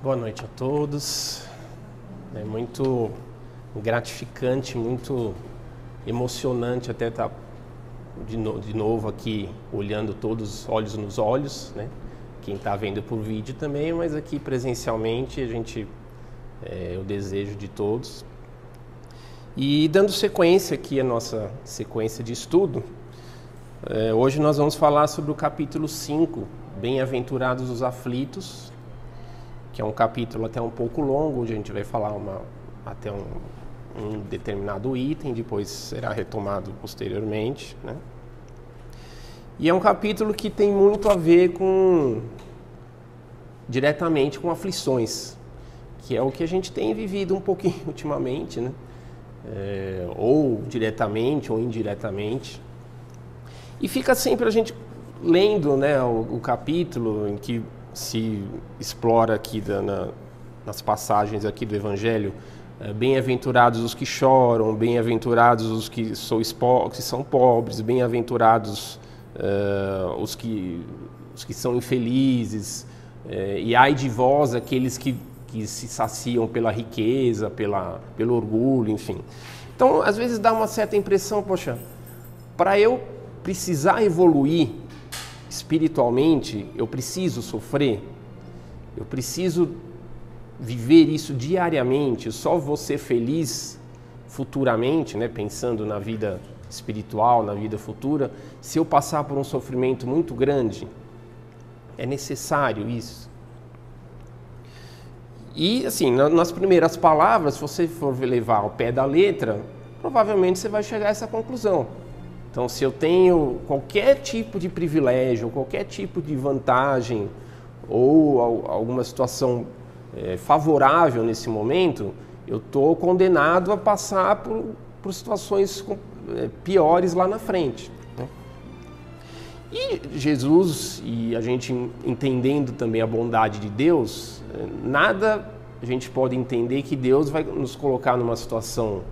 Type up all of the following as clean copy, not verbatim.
Boa noite a todos. É muito gratificante, muito emocionante até estar de novo aqui olhando todos olhos nos olhos, né? Quem está vendo por vídeo também, mas aqui presencialmente o desejo de todos. E dando sequência aqui à nossa sequência de estudo, hoje nós vamos falar sobre o capítulo 5, Bem-aventurados os aflitos, que é um capítulo até um pouco longo, onde a gente vai falar até um determinado item, depois será retomado posteriormente, né? E é um capítulo que tem muito a ver diretamente com aflições, que é o que a gente tem vivido um pouquinho ultimamente, né? Ou diretamente ou indiretamente. E fica sempre a gente lendo, né, o capítulo em que se explora aqui nas passagens aqui do Evangelho, bem-aventurados os que choram, bem-aventurados os que são pobres, bem-aventurados os que são infelizes, e ai de vós aqueles que se saciam pela riqueza, pelo orgulho, enfim. Então, às vezes dá uma certa impressão, poxa, para eu precisar evoluir espiritualmente, eu preciso sofrer, eu preciso viver isso diariamente, eu só vou ser feliz futuramente, né, pensando na vida espiritual, na vida futura, se eu passar por um sofrimento muito grande. É necessário isso. E assim, nas primeiras palavras, se você for levar ao pé da letra, provavelmente você vai chegar a essa conclusão. Então, se eu tenho qualquer tipo de privilégio, qualquer tipo de vantagem ou alguma situação favorável nesse momento, eu estou condenado a passar por situações piores lá na frente, né? E Jesus, e a gente entendendo também a bondade de Deus, nada a gente pode entender que Deus vai nos colocar numa situação,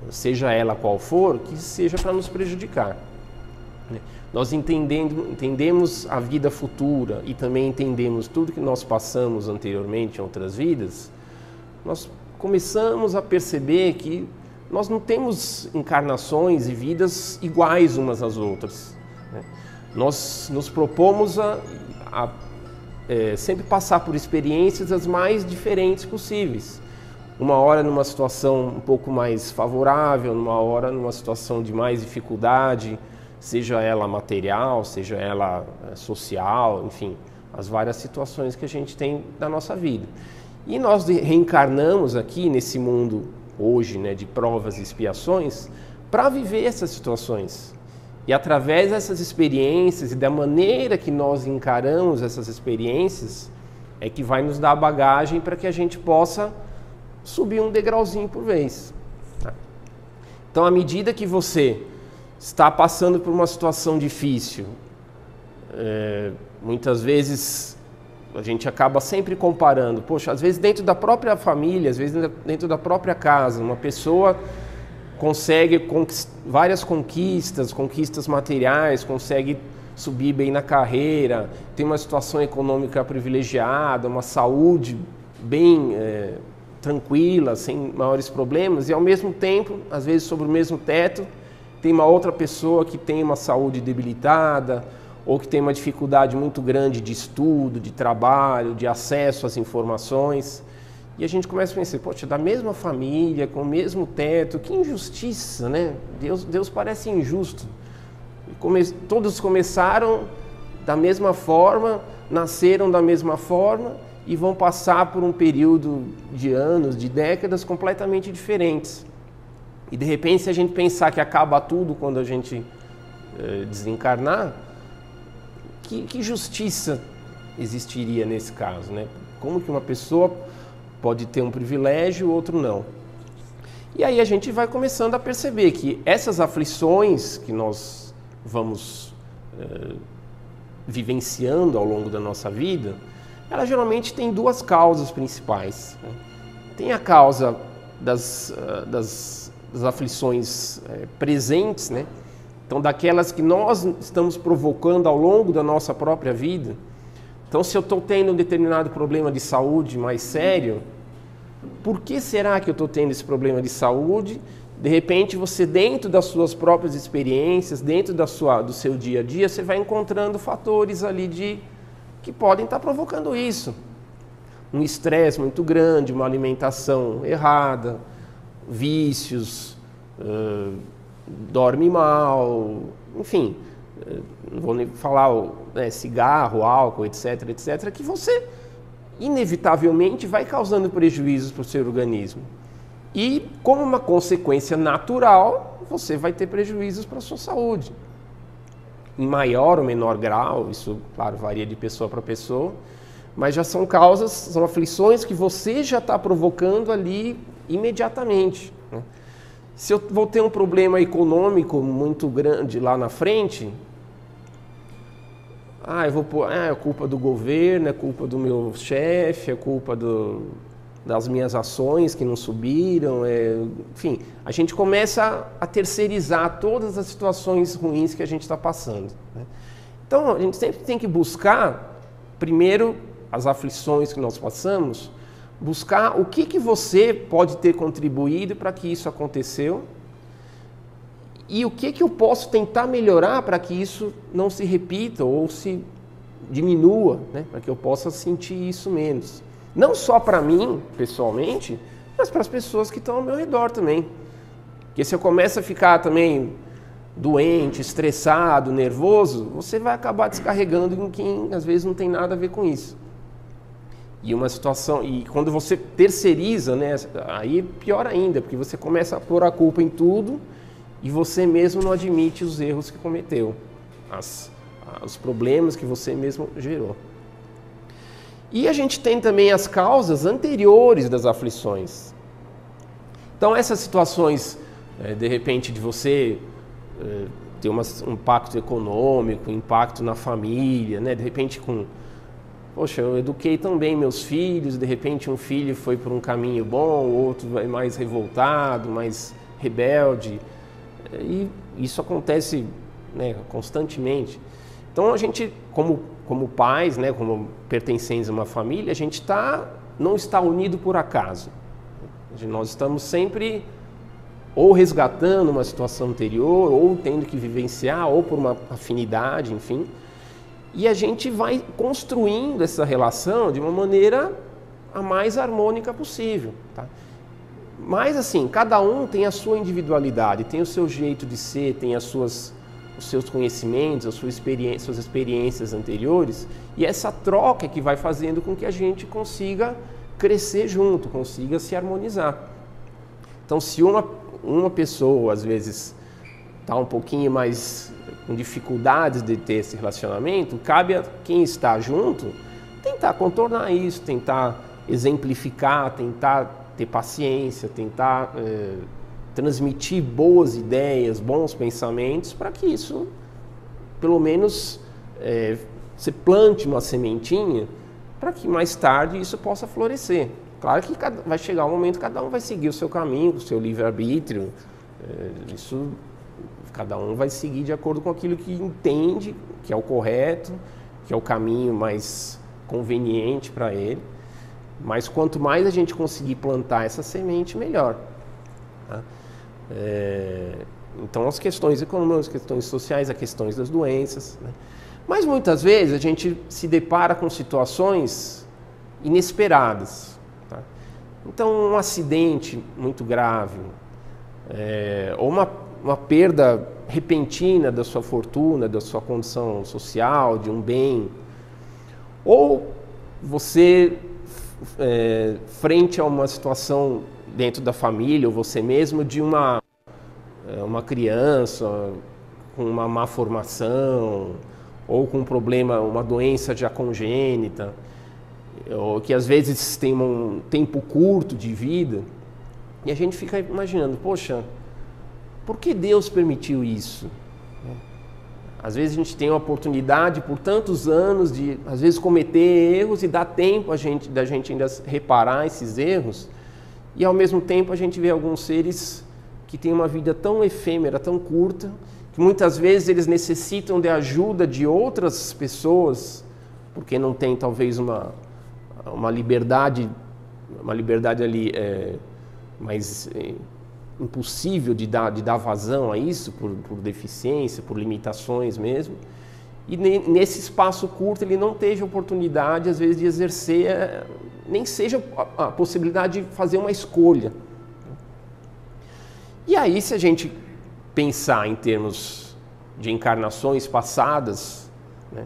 seja ela qual for, que seja para nos prejudicar. Nós entendemos a vida futura e também entendemos tudo que nós passamos anteriormente em outras vidas, nós começamos a perceber que nós não temos encarnações e vidas iguais umas às outras, né? Nós nos propomos a sempre passar por experiências as mais diferentes possíveis. Uma hora numa situação um pouco mais favorável, numa hora numa situação de mais dificuldade, seja ela material, seja ela social, enfim, as várias situações que a gente tem na nossa vida. E nós reencarnamos aqui nesse mundo hoje, né, de provas e expiações, para viver essas situações. E através dessas experiências e da maneira que nós encaramos essas experiências, é que vai nos dar a bagagem para que a gente possa subir um degrauzinho por vez. Então, à medida que você está passando por uma situação difícil, muitas vezes a gente acaba sempre comparando. Poxa, às vezes dentro da própria família, às vezes dentro da própria casa, uma pessoa consegue várias conquistas materiais, consegue subir bem na carreira, tem uma situação econômica privilegiada, uma saúde bem tranquila, sem maiores problemas, e ao mesmo tempo, às vezes sobre o mesmo teto, tem uma outra pessoa que tem uma saúde debilitada, ou que tem uma dificuldade muito grande de estudo, de trabalho, de acesso às informações. E a gente começa a pensar, poxa, da mesma família, com o mesmo teto, que injustiça, né? Deus parece injusto. Todos começaram da mesma forma, nasceram da mesma forma e vão passar por um período de anos, de décadas completamente diferentes. E de repente, se a gente pensar que acaba tudo quando a gente desencarnar, que justiça existiria nesse caso, né? Como que uma pessoa pode ter um privilégio, o outro não? E aí a gente vai começando a perceber que essas aflições que nós vamos vivenciando ao longo da nossa vida, ela geralmente tem duas causas principais, né? Tem a causa das aflições presentes, né? Então, daquelas que nós estamos provocando ao longo da nossa própria vida, Então, se eu estou tendo um determinado problema de saúde mais sério, por que será que eu estou tendo esse problema de saúde? De repente, você, dentro das suas próprias experiências, dentro do seu dia a dia, você vai encontrando fatores ali que podem estar provocando isso. Um estresse muito grande, uma alimentação errada, vícios, dorme mal, enfim, não vou nem falar cigarro, álcool, etc, etc, que você inevitavelmente vai causando prejuízos para o seu organismo. E, como uma consequência natural, você vai ter prejuízos para a sua saúde. Em maior ou menor grau, isso, claro, varia de pessoa para pessoa, mas já são causas, são aflições que você já está provocando ali imediatamente, né? Se eu vou ter um problema econômico muito grande lá na frente, eu vou pôr, é culpa do governo, é culpa do meu chefe, é culpa das minhas ações que não subiram, enfim, a gente começa a terceirizar todas as situações ruins que a gente está passando, né? Então, a gente sempre tem que buscar, primeiro, as aflições que nós passamos, buscar o que você pode ter contribuído para que isso aconteceu e o que eu posso tentar melhorar para que isso não se repita ou se diminua, né? Para que eu possa sentir isso menos. Não só para mim, pessoalmente, mas para as pessoas que estão ao meu redor também. Porque se eu começo a ficar também doente, estressado, nervoso, você vai acabar descarregando em quem às vezes não tem nada a ver com isso. E uma situação, e quando você terceiriza, né, aí pior ainda, porque você começa a pôr a culpa em tudo e você mesmo não admite os erros que cometeu, os problemas que você mesmo gerou. E a gente tem também as causas anteriores das aflições. Então, essas situações, de repente, de você ter um impacto econômico, impacto na família, né? De repente, poxa, eu eduquei tão bem meus filhos, de repente um filho foi por um caminho bom, o outro vai mais revoltado, mais rebelde. E isso acontece, né, constantemente. Então, a gente, como pais, né, como pertencentes a uma família, a gente não está unido por acaso. Nós estamos sempre ou resgatando uma situação anterior, ou tendo que vivenciar, ou por uma afinidade, enfim. E a gente vai construindo essa relação de uma maneira a mais harmônica possível, tá? Mas assim, cada um tem a sua individualidade, tem o seu jeito de ser, tem os seus conhecimentos, suas experiências anteriores, e essa troca é que vai fazendo com que a gente consiga crescer junto, consiga se harmonizar. Então, se uma pessoa, às vezes, está um pouquinho mais com dificuldades de ter esse relacionamento, cabe a quem está junto tentar contornar isso, tentar exemplificar, tentar ter paciência, tentar transmitir boas ideias, bons pensamentos, para que isso, pelo menos, você plante uma sementinha, para que mais tarde isso possa florescer. Claro que vai chegar um momento que cada um vai seguir o seu caminho, o seu livre-arbítrio, isso cada um vai seguir de acordo com aquilo que entende que é o correto, que é o caminho mais conveniente para ele. Mas quanto mais a gente conseguir plantar essa semente, melhor, tá? Então, as questões econômicas, as questões sociais, as questões das doenças, né? Mas muitas vezes a gente se depara com situações inesperadas, tá? Então, um acidente muito grave, ou uma perda repentina da sua fortuna, da sua condição social, de um bem, ou você, frente a uma situação dentro da família, ou você mesmo, de uma criança com uma má formação, ou com um problema, uma doença já congênita, ou que às vezes tem um tempo curto de vida, e a gente fica imaginando, poxa, por que Deus permitiu isso? Às vezes a gente tem a oportunidade por tantos anos de, às vezes, cometer erros e dá tempo da gente ainda reparar esses erros, e ao mesmo tempo a gente vê alguns seres que têm uma vida tão efêmera, tão curta, que muitas vezes eles necessitam de ajuda de outras pessoas porque não tem talvez uma liberdade ali mais impossível de dar vazão a isso, por deficiência, por limitações mesmo. E nesse espaço curto ele não teve oportunidade, às vezes, de exercer, nem seja a possibilidade de fazer uma escolha. E aí, se a gente pensar em termos de encarnações passadas, né?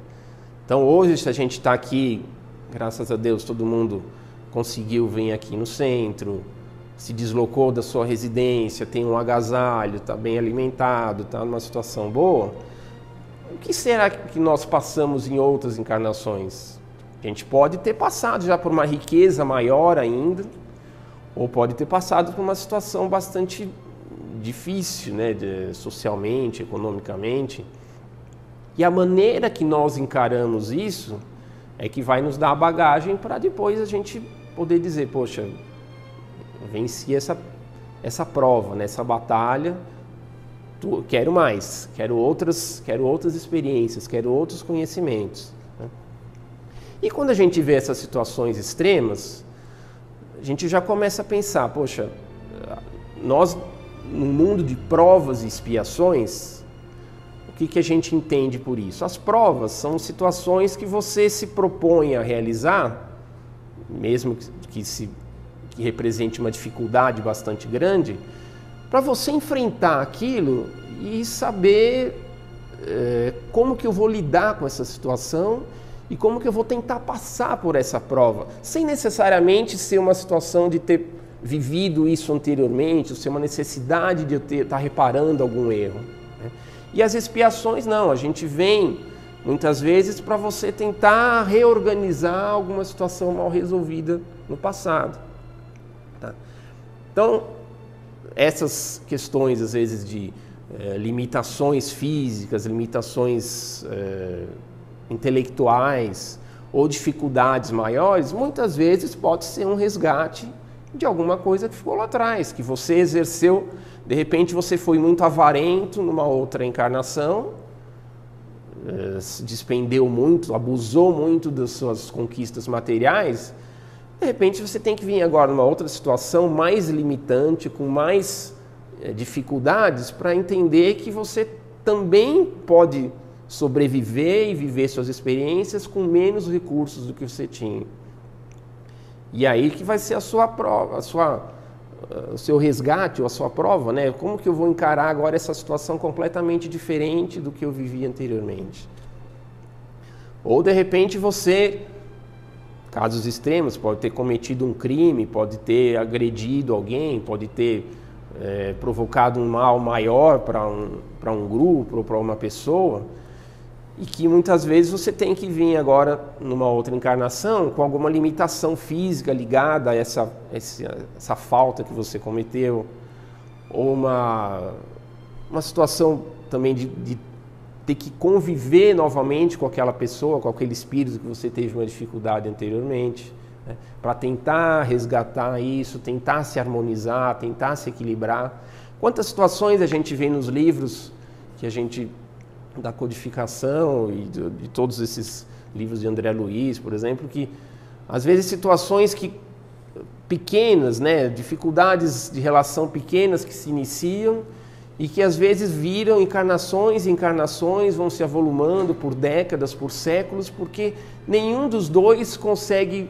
Então hoje, se a gente está aqui, graças a Deus, todo mundo conseguiu vir aqui no centro, se deslocou da sua residência, tem um agasalho, está bem alimentado, está numa situação boa. O que será que nós passamos em outras encarnações? A gente pode ter passado já por uma riqueza maior ainda, ou pode ter passado por uma situação bastante difícil, né, socialmente, economicamente. E a maneira que nós encaramos isso é que vai nos dar a bagagem para depois a gente poder dizer, poxa, venci essa prova, né, essa batalha. Quero mais, quero outras experiências, quero outros conhecimentos, né? E quando a gente vê essas situações extremas, a gente já começa a pensar, poxa, nós, no mundo de provas e expiações, o que a gente entende por isso? As provas são situações que você se propõe a realizar, mesmo que represente uma dificuldade bastante grande, para você enfrentar aquilo e saber como que eu vou lidar com essa situação e como que eu vou tentar passar por essa prova, sem necessariamente ser uma situação de ter vivido isso anteriormente, ou ser uma necessidade de eu estar reparando algum erro, né? E as expiações não, a gente vem muitas vezes para você tentar reorganizar alguma situação mal resolvida no passado, tá? Então, essas questões, às vezes, de limitações físicas, limitações intelectuais ou dificuldades maiores, muitas vezes pode ser um resgate de alguma coisa que ficou lá atrás, que você exerceu, de repente você foi muito avarento numa outra encarnação, se despendeu muito, abusou muito das suas conquistas materiais. De repente você tem que vir agora numa outra situação mais limitante, com mais dificuldades, para entender que você também pode sobreviver e viver suas experiências com menos recursos do que você tinha. E aí que vai ser a sua prova, o seu resgate ou a sua prova, né? Como que eu vou encarar agora essa situação completamente diferente do que eu vivi anteriormente? Ou de repente você, casos extremos, pode ter cometido um crime, pode ter agredido alguém, pode ter provocado um mal maior para um grupo ou para uma pessoa, e que muitas vezes você tem que vir agora numa outra encarnação com alguma limitação física ligada a essa falta que você cometeu, ou uma situação também de ter que conviver novamente com aquela pessoa, com aquele espírito que você teve uma dificuldade anteriormente, né? Para tentar resgatar isso, tentar se harmonizar, tentar se equilibrar. Quantas situações a gente vê nos livros que a gente da codificação e de todos esses livros de André Luiz, por exemplo, que às vezes situações pequenas, né, dificuldades de relação pequenas que se iniciam e que às vezes viram encarnações e encarnações, vão se avolumando por décadas, por séculos, porque nenhum dos dois consegue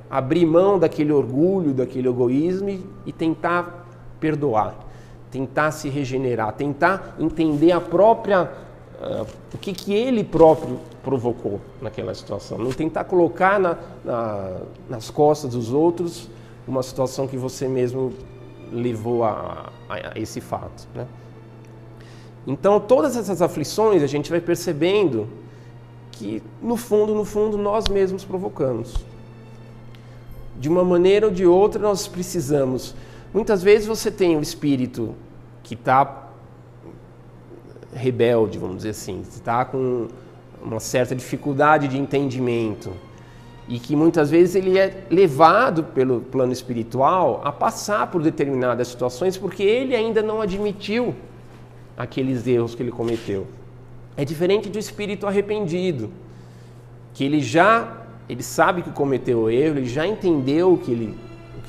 abrir mão daquele orgulho, daquele egoísmo e tentar perdoar, tentar se regenerar, tentar entender o que ele próprio provocou naquela situação. Não tentar colocar nas costas dos outros uma situação que você mesmo levou a esse fato, né? Então, todas essas aflições a gente vai percebendo que, no fundo, nós mesmos provocamos. De uma maneira ou de outra, nós precisamos. Muitas vezes você tem um espírito que está rebelde, vamos dizer assim, está com uma certa dificuldade de entendimento e que muitas vezes ele é levado pelo plano espiritual a passar por determinadas situações porque ele ainda não admitiu aqueles erros que ele cometeu. É diferente do espírito arrependido. que ele sabe que cometeu erro, ele já entendeu o que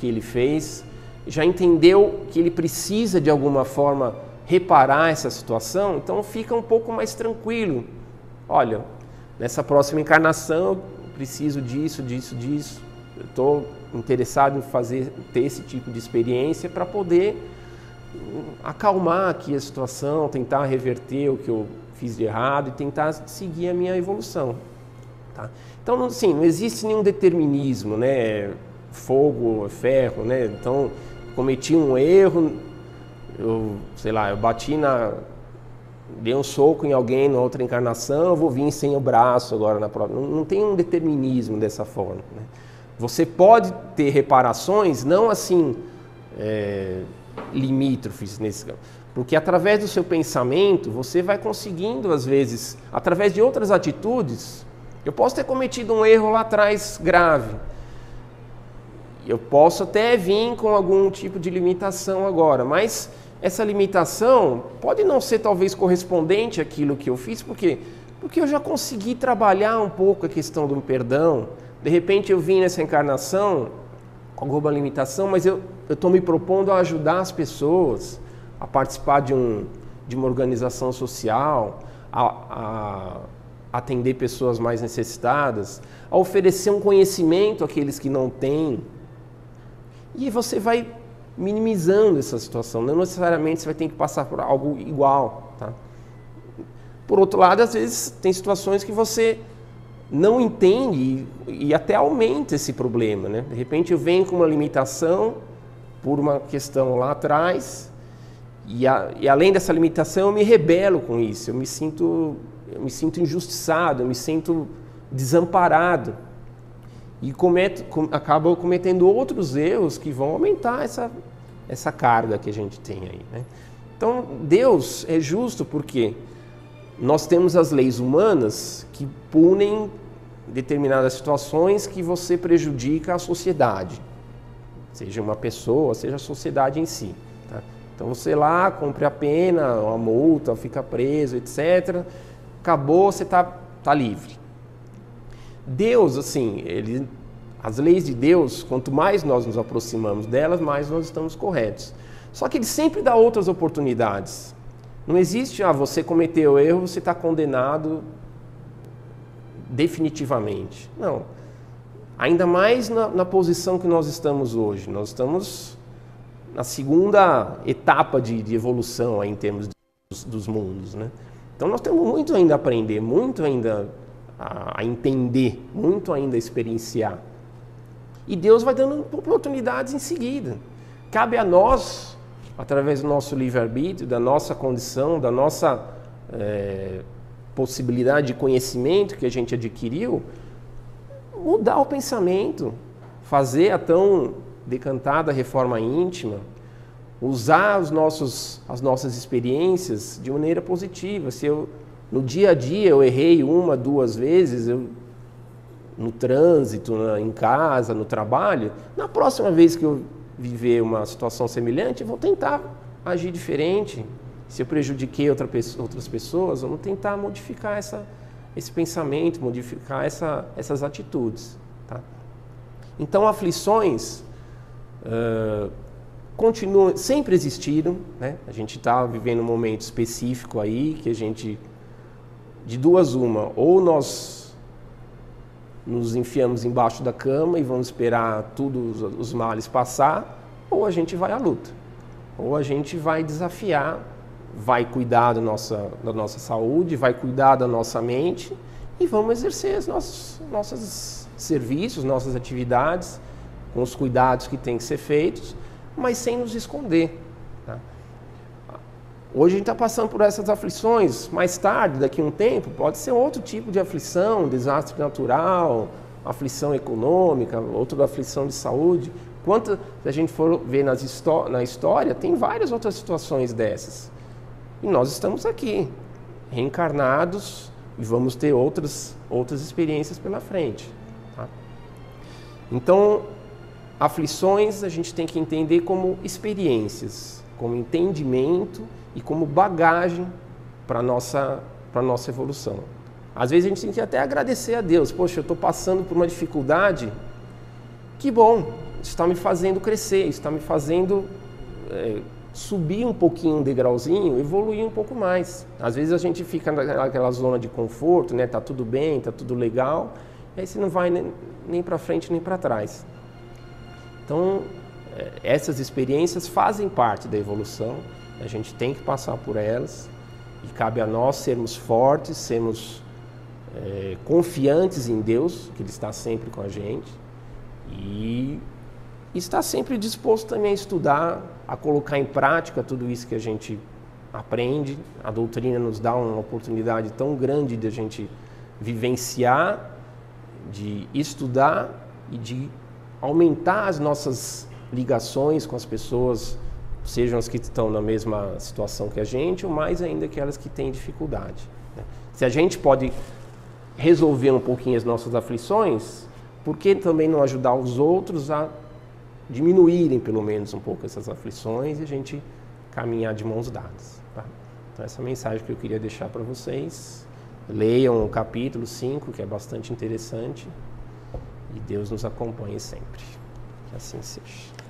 ele fez, já entendeu que ele precisa de alguma forma reparar essa situação, então fica um pouco mais tranquilo. Olha, nessa próxima encarnação eu preciso disso. Eu estou interessado em ter esse tipo de experiência para poder acalmar aqui a situação, tentar reverter o que eu fiz de errado e tentar seguir a minha evolução. Tá? Então, assim, não existe nenhum determinismo, né? Fogo, ferro, né? Então, cometi um erro, eu dei um soco em alguém na outra encarnação, eu vou vir sem o braço agora na próxima. Não tem um determinismo dessa forma, né? Você pode ter reparações, não assim, limítrofes nesse caso, porque através do seu pensamento, você vai conseguindo, às vezes, através de outras atitudes. Eu posso ter cometido um erro lá atrás grave. Eu posso até vir com algum tipo de limitação agora, mas essa limitação pode não ser talvez correspondente àquilo que eu fiz, por quê? Porque eu já consegui trabalhar um pouco a questão do perdão. De repente eu vim nessa encarnação com alguma limitação, mas eu estou me propondo a ajudar as pessoas, a participar de uma organização social, a atender pessoas mais necessitadas, a oferecer um conhecimento àqueles que não têm. E você vai minimizando essa situação, não necessariamente você vai ter que passar por algo igual. Tá? Por outro lado, às vezes tem situações que você não entende e até aumenta esse problema, né? De repente eu venho com uma limitação por uma questão lá atrás e além dessa limitação eu me rebelo com isso, eu me sinto injustiçado, eu me sinto desamparado e acabo cometendo outros erros que vão aumentar essa carga que a gente tem aí, né? Então Deus é justo porque nós temos as leis humanas que punem determinadas situações que você prejudica a sociedade, seja uma pessoa, seja a sociedade em si. Tá? Então você lá cumpre a pena, uma multa, fica preso, etc. Acabou, você tá livre. Deus, assim, as leis de Deus, quanto mais nós nos aproximamos delas, mais nós estamos corretos. Só que Ele sempre dá outras oportunidades. Não existe, você cometeu erro, você está condenado definitivamente. Não. Ainda mais na posição que nós estamos hoje. Nós estamos na segunda etapa de evolução aí, em termos dos mundos, né? Então nós temos muito ainda a aprender, muito ainda a entender, muito ainda a experienciar. E Deus vai dando oportunidades em seguida. Cabe a nós, através do nosso livre-arbítrio, da nossa condição, da nossa possibilidade de conhecimento que a gente adquiriu, mudar o pensamento, fazer a tão decantada reforma íntima, usar as nossas experiências de maneira positiva. Se no dia a dia eu errei 1, 2 vezes, no trânsito, em casa, no trabalho, na próxima vez que eu viver uma situação semelhante, eu vou tentar agir diferente. Se eu prejudiquei outras pessoas, vamos tentar modificar esse pensamento, modificar essas atitudes. Tá? Então, aflições continuam, sempre existiram, né? A gente está vivendo um momento específico aí, que a gente, de duas uma, ou nós nos enfiamos embaixo da cama e vamos esperar todos os males passar, ou a gente vai à luta, ou a gente vai desafiar, vai cuidar da nossa saúde, vai cuidar da nossa mente e vamos exercer os nossos serviços, nossas atividades, com os cuidados que têm que ser feitos, mas sem nos esconder. Tá? Hoje a gente está passando por essas aflições, mais tarde, daqui a um tempo, pode ser outro tipo de aflição, desastre natural, aflição econômica, outra aflição de saúde. Se a gente for ver na história, tem várias outras situações dessas. E nós estamos aqui, reencarnados, e vamos ter outras experiências pela frente. Tá? Então, aflições a gente tem que entender como experiências, como entendimento e como bagagem para a nossa evolução. Às vezes a gente tem que até agradecer a Deus. Poxa, eu estou passando por uma dificuldade, que bom, isso está me fazendo crescer, isso está me fazendo subir um pouquinho um degrauzinho, evoluir um pouco mais. Às vezes a gente fica naquela zona de conforto, né? Tá tudo bem, tá tudo legal, e aí você não vai nem para frente nem para trás. Então, essas experiências fazem parte da evolução, a gente tem que passar por elas, e cabe a nós sermos fortes, sermos confiantes em Deus, que Ele está sempre com a gente, e está sempre disposto também a estudar, a colocar em prática tudo isso que a gente aprende. A doutrina nos dá uma oportunidade tão grande de a gente vivenciar, de estudar e de aumentar as nossas ligações com as pessoas, sejam as que estão na mesma situação que a gente, ou mais ainda aquelas que têm dificuldade, né? Se a gente pode resolver um pouquinho as nossas aflições, por que também não ajudar os outros a diminuírem pelo menos um pouco essas aflições e a gente caminhar de mãos dadas, tá? Então essa mensagem que eu queria deixar para vocês. Leiam o capítulo 5, que é bastante interessante, e Deus nos acompanhe sempre. Que assim seja.